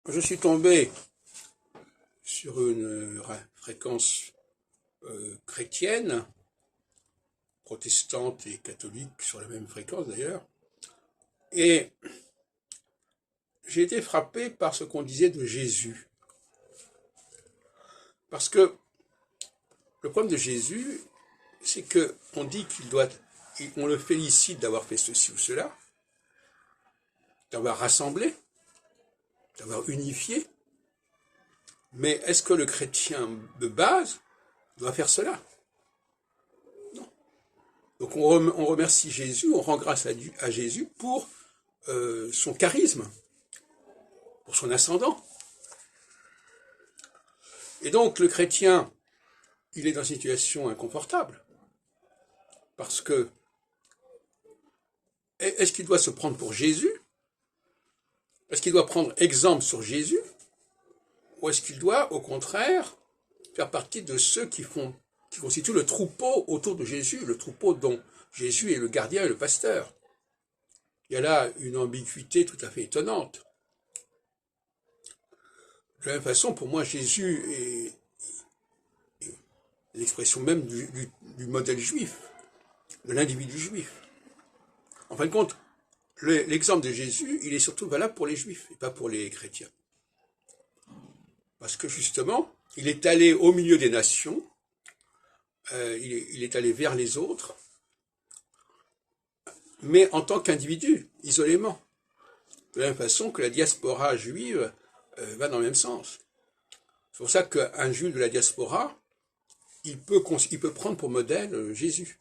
Je suis tombé sur une fréquence chrétienne, protestante et catholique sur la même fréquence d'ailleurs, et j'ai été frappé par ce qu'on disait de Jésus. Parce que le problème de Jésus, c'est qu'on dit on le félicite d'avoir fait ceci ou cela, d'avoir rassemblé, d'avoir unifié, mais est-ce que le chrétien de base doit faire cela? Non. Donc on remercie Jésus, on rend grâce à Jésus pour son charisme, pour son ascendant. Et donc le chrétien, il est dans une situation inconfortable. Parce que, est-ce qu'il doit se prendre pour Jésus? Est-ce qu'il doit prendre exemple sur Jésus? Ou est-ce qu'il doit, au contraire, faire partie de ceux qui constituent le troupeau autour de Jésus, le troupeau dont Jésus est le gardien et le pasteur? Il y a là une ambiguïté tout à fait étonnante. De la même façon, pour moi, Jésus est l'expression même du modèle juif, de l'individu juif. En fin de compte, l'exemple de Jésus, il est surtout valable pour les juifs et pas pour les chrétiens. Parce que justement, il est allé au milieu des nations, il est allé vers les autres, mais en tant qu'individu, isolément. De la même façon que la diaspora juive va dans le même sens. C'est pour ça qu'un juif de la diaspora, il peut prendre pour modèle Jésus.